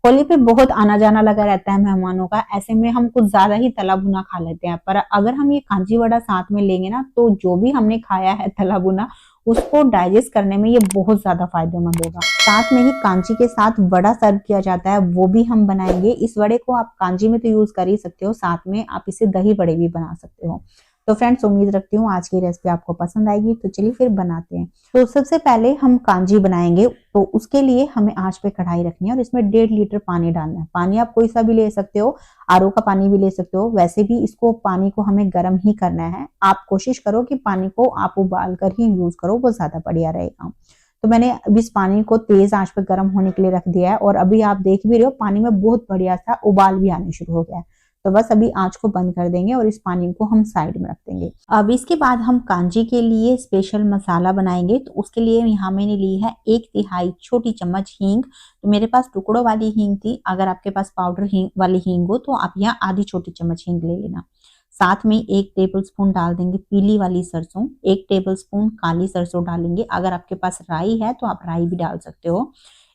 होली पे बहुत आना जाना लगा रहता है मेहमानों का। ऐसे में हम कुछ ज्यादा ही तला भुना खा लेते हैं, पर अगर हम ये कांजी वड़ा साथ में लेंगे ना, तो जो भी हमने खाया है तला भुना, उसको डाइजेस्ट करने में ये बहुत ज्यादा फायदेमंद होगा। साथ में ही कांजी के साथ वड़ा सर्व किया जाता है, वो भी हम बनाएंगे। इस वड़े को आप कांजी में तो यूज कर ही सकते हो, साथ में आप इसे दही वड़े भी बना सकते हो। तो फ्रेंड्स, उम्मीद रखती हूँ आज की रेसिपी आपको पसंद आएगी। तो चलिए फिर बनाते हैं। तो सबसे पहले हम कांजी बनाएंगे, तो उसके लिए हमें आंच पे कढ़ाई रखनी है और इसमें 1.5 लीटर पानी डालना है। पानी आप कोई सा भी ले सकते हो, आरओ का पानी भी ले सकते हो। वैसे भी इसको पानी को हमें गर्म ही करना है। आप कोशिश करो कि पानी को आप उबाल कर ही यूज करो, वो ज्यादा बढ़िया रहेगा। तो मैंने अभी इस पानी को तेज आंच पे गर्म होने के लिए रख दिया है और अभी आप देख भी रहे हो पानी में बहुत बढ़िया सा उबाल भी आने शुरू हो गया है। तो बस अभी आंच को बंद कर देंगे और इस पानी को हम साइड में रख देंगे। अब इसके बाद हम कांजी के लिए स्पेशल मसाला बनाएंगे। तो उसके लिए यहाँ मैंने ली है 1/3 छोटी चम्मच हींग। तो मेरे पास टुकड़ों वाली हींग थी, अगर आपके पास पाउडर हींग वाली हींग हो तो आप यहाँ आधी छोटी चम्मच हींग ले लेना। साथ में 1 टेबलस्पून डाल देंगे पीली वाली सरसों, 1 टेबलस्पून काली सरसों डालेंगे। अगर आपके पास राई है तो आप राई भी डाल सकते हो।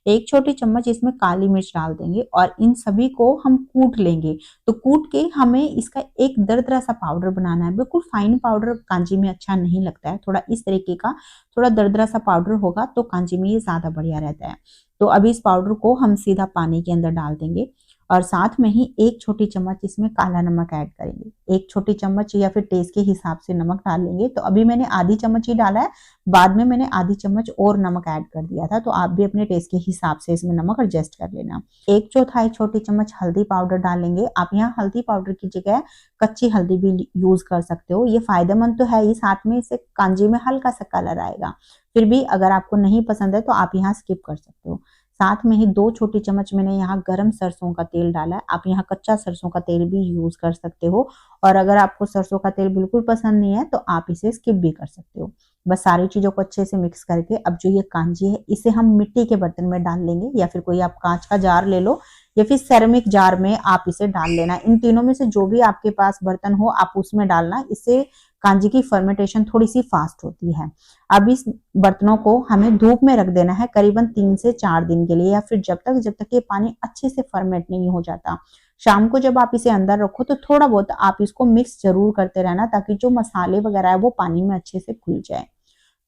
1 छोटी चम्मच इसमें काली मिर्च डाल देंगे और इन सभी को हम कूट लेंगे। तो कूट के हमें इसका एक दरदरा सा पाउडर बनाना है। बिल्कुल फाइन पाउडर कांजी में अच्छा नहीं लगता है, थोड़ा इस तरीके का थोड़ा दरदरा सा पाउडर होगा तो कांजी में ये ज्यादा बढ़िया रहता है। तो अभी इस पाउडर को हम सीधा पानी के अंदर डाल देंगे और साथ में ही 1 छोटी चम्मच इसमें काला नमक ऐड करेंगे। 1 छोटी चम्मच या फिर टेस्ट के हिसाब से नमक डाल लेंगे। तो अभी मैंने आधी चम्मच ही डाला है, बाद में मैंने आधी चम्मच और नमक ऐड कर दिया था। तो आप भी अपने टेस्ट के हिसाब से इसमें नमक एडजस्ट कर लेना। 1/4 छोटी चम्मच हल्दी पाउडर डालेंगे। आप यहाँ हल्दी पाउडर की जगह कच्ची हल्दी भी यूज कर सकते हो, ये फायदेमंद तो है ही, साथ में इससे कांजी में हल्का सा कलर आएगा। फिर भी अगर आपको नहीं पसंद है तो आप यहाँ स्किप कर सकते हो। साथ में ही 2 छोटी चम्मच मैंने यहाँ गरम सरसों का तेल डाला है। आप यहाँ कच्चा सरसों का तेल भी यूज कर सकते हो और अगर आपको सरसों का तेल बिल्कुल पसंद नहीं है तो आप इसे स्किप भी कर सकते हो। बस सारी चीजों को अच्छे से मिक्स करके अब जो ये कांजी है इसे हम मिट्टी के बर्तन में डाल लेंगे, या फिर कोई आप कांच का जार ले लो या फिर सेरेमिक जार में आप इसे डाल लेना। इन तीनों में से जो भी आपके पास बर्तन हो आप उसमें डालना, इससे कांजी की फर्मेंटेशन थोड़ी सी फास्ट होती है। अब इस बर्तनों को हमें धूप में रख देना है करीबन 3 से 4 दिन के लिए, या फिर जब तक ये पानी अच्छे से फर्मेंट नहीं हो जाता। शाम को जब आप इसे अंदर रखो तो थोड़ा बहुत आप इसको मिक्स जरूर करते रहना, ताकि जो मसाले वगैरह है वो पानी में अच्छे से घुल जाए।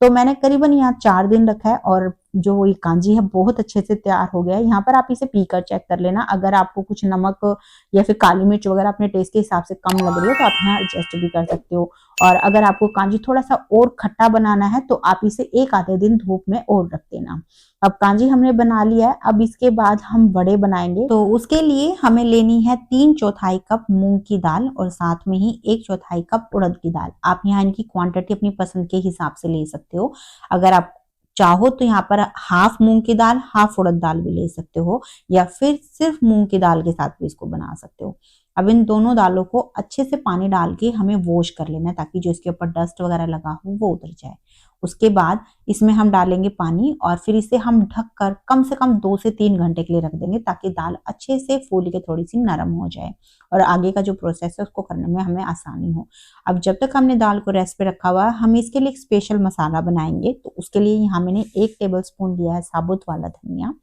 तो मैंने करीबन यहाँ 4 दिन रखा है और जो ये कांजी है बहुत अच्छे से तैयार हो गया है। यहाँ पर आप इसे पीकर चेक कर लेना, अगर आपको कुछ नमक या फिर काली मिर्च वगैरह अपने टेस्ट के हिसाब से कम लग रही है तो आप यहाँ एडजस्ट भी कर सकते हो। और अगर आपको कांजी थोड़ा सा और खट्टा बनाना है तो आप इसे 1 आधे दिन धूप में और रख देना। अब कांजी हमने बना लिया है, अब इसके बाद हम वड़े बनाएंगे। तो उसके लिए हमें लेनी है 3/4 कप मूंग की दाल और साथ में ही 1/4 कप उड़द की दाल। आप यहाँ इनकी क्वांटिटी अपनी पसंद के हिसाब से ले सकते हो। अगर आप चाहो तो यहाँ पर हाफ मूंग की दाल हाफ उड़द दाल भी ले सकते हो, या फिर सिर्फ मूंग की दाल के साथ भी इसको बना सकते हो। अब इन दोनों दालों को अच्छे से पानी डाल के हमें वॉश कर लेना है, ताकि जो इसके ऊपर डस्ट वगैरह लगा हो वो उतर जाए। उसके बाद इसमें हम डालेंगे पानी और फिर इसे हम ढककर कम से कम 2 से 3 घंटे के लिए रख देंगे, ताकि दाल अच्छे से फूल के थोड़ी सी नरम हो जाए और आगे का जो प्रोसेस है उसको करने में हमें आसानी हो। अब जब तक हमने दाल को रेस्ट पे रखा हुआ है, हम इसके लिए एक स्पेशल मसाला बनाएंगे। तो उसके लिए यहाँ मैंने 1 टेबलस्पून लिया है साबुत वाला धनिया,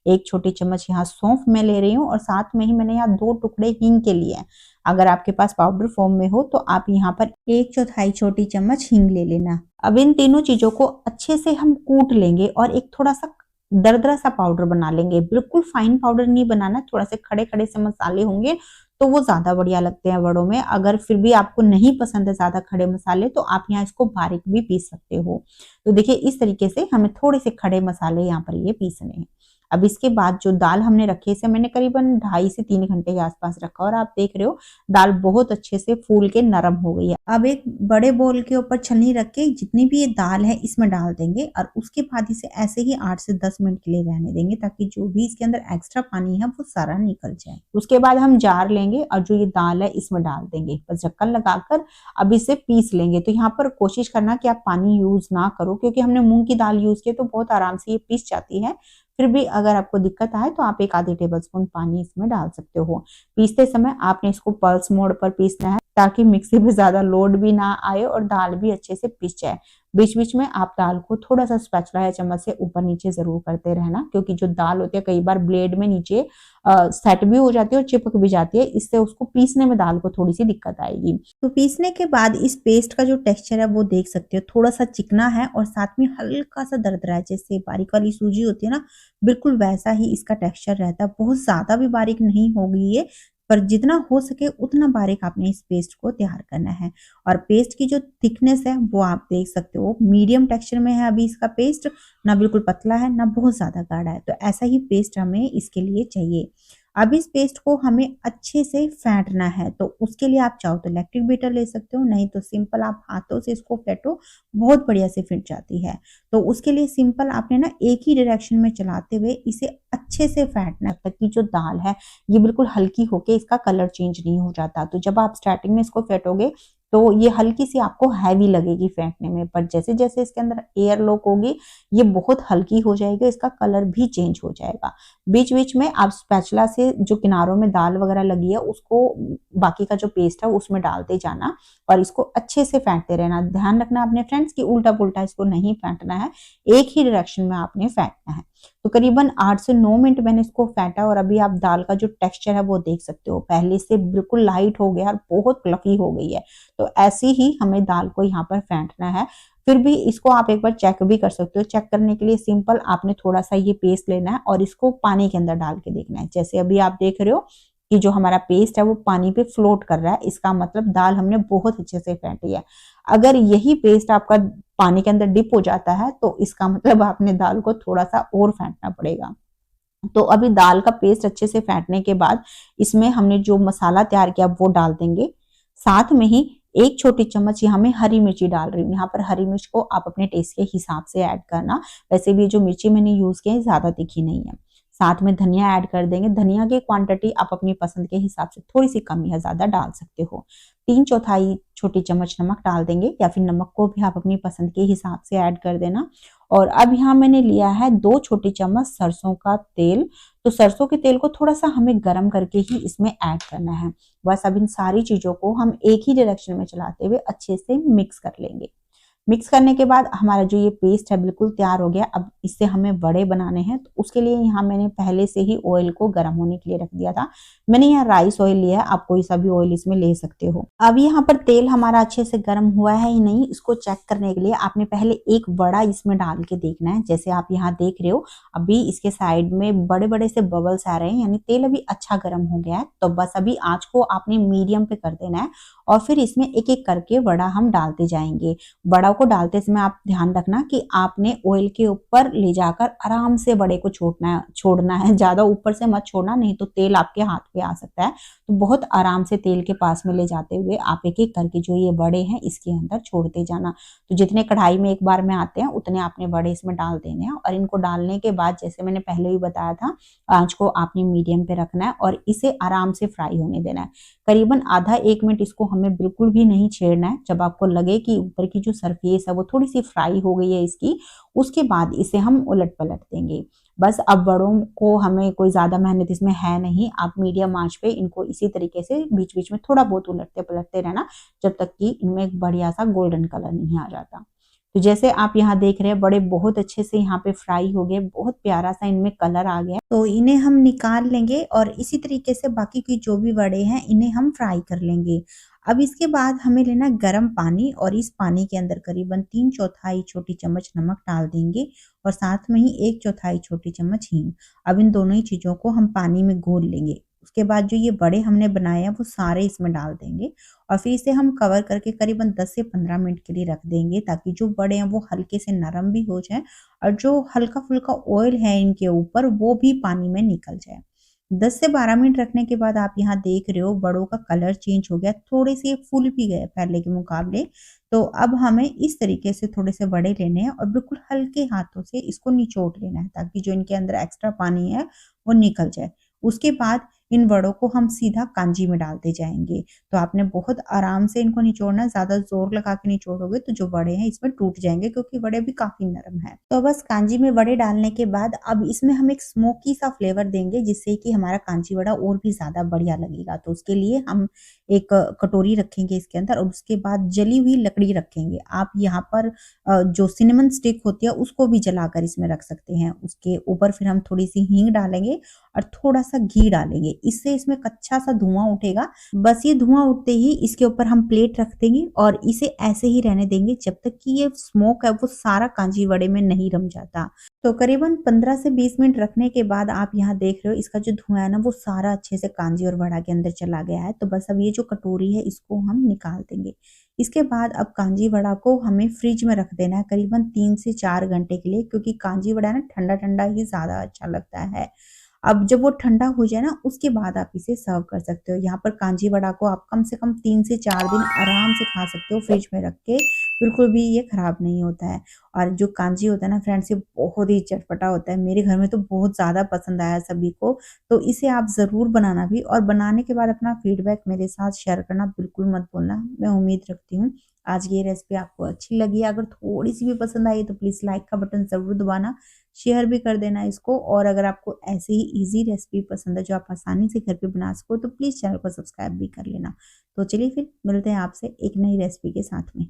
1 छोटी चम्मच यहाँ सौंफ मैं ले रही हूँ और साथ में ही मैंने यहाँ 2 टुकड़े हींग के लिए हैं। अगर आपके पास पाउडर फॉर्म में हो तो आप यहाँ पर 1/4 छोटी चम्मच हींग ले लेना। अब इन तीनों चीजों को अच्छे से हम कूट लेंगे और एक थोड़ा सा दरदरा सा पाउडर बना लेंगे। बिल्कुल फाइन पाउडर नहीं बनाना, थोड़ा से खड़े खड़े से मसाले होंगे तो वो ज्यादा बढ़िया लगते हैं वड़ों में। अगर फिर भी आपको नहीं पसंद है ज्यादा खड़े मसाले तो आप यहाँ इसको बारीक भी पीस सकते हो। तो देखिए इस तरीके से हमें थोड़े से खड़े मसाले यहाँ पर ये पीसने हैं। अब इसके बाद जो दाल हमने रखी है इसे मैंने करीबन 2.5 से 3 घंटे के आसपास रखा और आप देख रहे हो दाल बहुत अच्छे से फूल के नरम हो गई है। अब एक बड़े बोल के ऊपर छलनी रख के जितनी भी ये दाल है इसमें डाल देंगे और उसके बाद इसे ऐसे ही 8 से 10 मिनट के लिए रहने देंगे, ताकि जो भी इसके अंदर एक्स्ट्रा पानी है वो सारा निकल जाए। उसके बाद हम जार लेंगे और जो ये दाल है इसमें डाल देंगे, बस ढक्कन लगाकर अब इसे पीस लेंगे। तो यहाँ पर कोशिश करना कि आप पानी यूज ना करो, क्योंकि हमने मूंग की दाल यूज की तो बहुत आराम से ये पीस जाती है। फिर भी अगर आपको दिक्कत आए तो आप 1 आधे टेबलस्पून पानी इसमें डाल सकते हो। पीसते समय आपने इसको पल्स मोड पर पीसना है, ताकि मिक्सी पे ज्यादा लोड भी ना आए और दाल भी अच्छे से पिस जाए। बीच बीच में आप दाल को थोड़ा सा स्पैचुला या चम्मच से ऊपर नीचे जरूर करते रहना, क्योंकि जो दाल होती है कई बार ब्लेड में नीचे सेट भी हो जाती है और चिपक भी जाती है, इससे उसको पीसने में दाल को थोड़ी सी दिक्कत आएगी। तो पीसने के बाद इस पेस्ट का जो टेक्सचर है वो देख सकते हो, थोड़ा सा चिकना है और साथ में हल्का सा दरदरा है, जैसे बारीक वाली सूजी होती है ना, बिल्कुल वैसा ही इसका टेक्सचर रहता है। बहुत ज्यादा भी बारीक नहीं होगी ये, पर जितना हो सके उतना बारीक आपने इस पेस्ट को तैयार करना है। और पेस्ट की जो थिकनेस है वो आप देख सकते हो, मीडियम टेक्सचर में है अभी इसका पेस्ट, ना बिल्कुल पतला है ना बहुत ज्यादा गाढ़ा है। तो ऐसा ही पेस्ट हमें इसके लिए चाहिए। अब इस पेस्ट को हमें अच्छे से फेंटना है, तो उसके लिए आप चाहो तो इलेक्ट्रिक बीटर ले सकते हो, नहीं तो सिंपल आप हाथों से इसको फेंटो, बहुत बढ़िया से फिट जाती है। तो उसके लिए सिंपल आपने ना एक ही डायरेक्शन में चलाते हुए इसे अच्छे से फेंटना है, ताकि जो दाल है ये बिल्कुल हल्की होके इसका कलर चेंज नहीं हो जाता। तो जब आप स्टार्टिंग में इसको फेंटोगे तो ये हल्की सी आपको हैवी लगेगी फेंटने में, पर जैसे जैसे इसके अंदर एयर लॉक होगी ये बहुत हल्की हो जाएगी, इसका कलर भी चेंज हो जाएगा। बीच बीच में आप स्पैचुला से जो किनारों में दाल वगैरह लगी है उसको बाकी का जो पेस्ट है उसमें डालते जाना और इसको अच्छे से फेंटते रहना। ध्यान रखना अपने फ्रेंड्स की उल्टा पुल्टा इसको नहीं फेंटना है, एक ही डायरेक्शन में आपने फेंटना है। तो करीबन 8 से 9 मिनट मैंने इसको फेंटा और अभी आप दाल का जो टेक्सचर है वो देख सकते हो, पहले से बिल्कुल लाइट हो गया और बहुत फ्लफी हो गई है। तो ऐसी ही हमें दाल को यहाँ पर फेंटना है। फिर भी इसको आप एक बार चेक भी कर सकते हो। चेक करने के लिए सिंपल आपने थोड़ा सा ये पेस्ट लेना है और इसको पानी के अंदर डाल के देखना है। जैसे अभी आप देख रहे हो कि जो हमारा पेस्ट है वो पानी पे फ्लोट कर रहा है, इसका मतलब दाल हमने बहुत अच्छे से फेंटी है। अगर यही पेस्ट आपका पानी के अंदर डिप हो जाता है तो इसका मतलब आपने दाल को थोड़ा सा और फेंटना पड़ेगा। तो अभी दाल का पेस्ट अच्छे से फेंटने के बाद इसमें हमने जो मसाला तैयार किया वो डाल देंगे। साथ में ही 1 छोटी चम्मच यहाँ मैं हरी मिर्ची डाल रही हूँ। यहाँ पर हरी मिर्च को आप अपने टेस्ट के हिसाब से ऐड करना। वैसे भी जो मिर्ची मैंने यूज की है ज्यादा तीखी नहीं है। साथ में धनिया ऐड कर देंगे। धनिया की क्वांटिटी आप अपनी पसंद के हिसाब से थोड़ी सी कम या ज्यादा डाल सकते हो। 3/4 छोटी चम्मच नमक डाल देंगे, या फिर नमक को भी आप अपनी पसंद के हिसाब से ऐड कर देना। और अब यहाँ मैंने लिया है 2 छोटी चम्मच सरसों का तेल। तो सरसों के तेल को थोड़ा सा हमें गर्म करके ही इसमें ऐड करना है। बस अब इन सारी चीजों को हम एक ही डायरेक्शन में चलाते हुए अच्छे से मिक्स कर लेंगे। मिक्स करने के बाद हमारा जो ये पेस्ट है बिल्कुल तैयार हो गया। अब इससे हमें बड़े बनाने हैं, तो उसके लिए यहाँ मैंने पहले से ही ऑयल को गर्म होने के लिए रख दिया था। मैंने यहाँ राइस ऑयल लिया है, आप कोई सा भी ऑयल इसमें ले सकते हो। अब यहाँ पर तेल हमारा अच्छे से गर्म हुआ है ही नहीं, इसको चेक करने के लिए आपने पहले एक बड़ा इसमें डाल के देखना है। जैसे आप यहाँ देख रहे हो अभी इसके साइड में बड़े बड़े से बबल्स आ रहे हैं, यानी तेल अभी अच्छा गर्म हो गया है। तो बस अभी आंच को आपने मीडियम पे कर देना है और फिर इसमें एक एक करके बड़ा हम डालते जाएंगे। बड़ा को डालते समय आप ध्यान रखना कि आपने ऑयल के ऊपर ले जाकर आराम से बड़े को छोड़ना है, ज्यादा ऊपर से मत छोड़ना, नहीं तो तेल आपके हाथ पे आ सकता है। तो बहुत आराम से तेल के पास में ले जाते हुए आप एक एक करके जो ये बड़े हैं इसके अंदर छोड़ते जाना। तो जितने कढ़ाई में एक बार में आते हैं उतने आपने बड़े इसमें डाल देने हैं। और इनको डालने के बाद जैसे मैंने पहले ही बताया था, आंच को आपने मीडियम पे रखना है और इसे आराम से फ्राई होने देना है। करीबन आधा 1 मिनट इसको हमें बिल्कुल भी नहीं छेड़ना है। जब आपको लगे कि ऊपर की जो सरफेस है वो थोड़ी सी फ्राई हो गई है इसकी, उसके बाद इसे हम उलट पलट देंगे। बस अब बड़ों को हमें कोई ज्यादा मेहनत इसमें है नहीं, आप मीडियम आंच पे इनको इसी तरीके से बीच बीच में थोड़ा बहुत उलटते पलटते रहना, जब तक कि इनमें एक बढ़िया सा गोल्डन कलर नहीं आ जाता। तो जैसे आप यहाँ देख रहे हैं बड़े बहुत अच्छे से यहाँ पे फ्राई हो गए, बहुत प्यारा सा इनमें कलर आ गया। तो इन्हें हम निकाल लेंगे और इसी तरीके से बाकी की जो भी बड़े हैं इन्हें हम फ्राई कर लेंगे। अब इसके बाद हमें लेना गर्म पानी और इस पानी के अंदर करीबन 3/4 छोटी चम्मच नमक डाल देंगे और साथ में ही 1/4 छोटी चम्मच हींग। अब इन दोनों ही चीजों को हम पानी में घोल लेंगे। उसके बाद जो ये बड़े हमने बनाए हैं वो सारे इसमें डाल देंगे और फिर इसे हम कवर करके करीबन 10 से 15 मिनट के लिए रख देंगे, ताकि जो बड़े हैं वो हल्के से नरम भी हो जाए और जो हल्का फुल्का ऑयल है इनके ऊपर वो भी पानी में निकल जाए। 10 से 12 मिनट रखने के बाद आप यहाँ देख रहे हो बड़ों का कलर चेंज हो गया, थोड़े से फूल भी गए पहले के मुकाबले। तो अब हमें इस तरीके से थोड़े से बड़े लेने हैं और बिल्कुल हल्के हाथों से इसको निचोड़ लेना है, ताकि जो इनके अंदर एक्स्ट्रा पानी है वो निकल जाए। उसके बाद इन वड़ों को हम सीधा कांजी में डालते जाएंगे। तो आपने बहुत आराम से इनको निचोड़ना, ज्यादा जोर लगा के निचोड़ोगे तो जो वड़े हैं इसमें टूट जाएंगे, क्योंकि वड़े भी काफी नरम है। तो बस कांजी में वड़े डालने के बाद अब इसमें हम एक स्मोकी सा फ्लेवर देंगे, जिससे कि हमारा कांजी वड़ा और भी ज्यादा बढ़िया लगेगा। तो उसके लिए हम एक कटोरी रखेंगे इसके अंदर, और उसके बाद जली हुई लकड़ी रखेंगे। आप यहाँ पर जो सिनेमन स्टिक होती है उसको भी जलाकर इसमें रख सकते हैं। उसके ऊपर फिर हम थोड़ी सी हींग डालेंगे और थोड़ा सा घी डालेंगे, इससे इसमें कच्चा सा धुआं उठेगा। बस ये धुआं उठते ही इसके ऊपर हम प्लेट रख देंगे और इसे ऐसे ही रहने देंगे जब तक कि ये स्मोक है वो सारा कांजी वड़े में नहीं रम जाता। तो करीबन 15 से 20 मिनट रखने के बाद आप यहाँ देख रहे हो इसका जो धुआं है ना वो सारा अच्छे से कांजी और वड़ा के अंदर चला गया है। तो बस अब ये जो कटोरी है इसको हम निकाल देंगे। इसके बाद अब कांजी वड़ा को हमें फ्रिज में रख देना है करीबन 3 से 4 घंटे के लिए, क्योंकि कांजी वड़ा ना ठंडा ठंडा ही ज्यादा अच्छा लगता है। अब जब वो ठंडा हो जाए ना उसके बाद आप इसे सर्व कर सकते हो। यहाँ पर कांजी वड़ा को आप कम से कम 3 से 4 दिन आराम से खा सकते हो फ्रिज में रख के, बिल्कुल भी ये खराब नहीं होता है। और जो कांजी होता है ना फ्रेंड्स, ये बहुत ही चटपटा होता है। मेरे घर में तो बहुत ज़्यादा पसंद आया सभी को। तो इसे आप ज़रूर बनाना भी, और बनाने के बाद अपना फीडबैक मेरे साथ शेयर करना बिल्कुल मत भूलना। मैं उम्मीद रखती हूँ आज की ये रेसिपी आपको अच्छी लगी है। अगर थोड़ी सी भी पसंद आई तो प्लीज़ लाइक का बटन ज़रूर दबाना, शेयर भी कर देना इसको। और अगर आपको ऐसे ही ईज़ी रेसिपी पसंद है जो आप आसानी से घर पे बना सको, तो प्लीज़ चैनल को सब्सक्राइब भी कर लेना। तो चलिए फिर मिलते हैं आपसे एक नई रेसिपी के साथ में।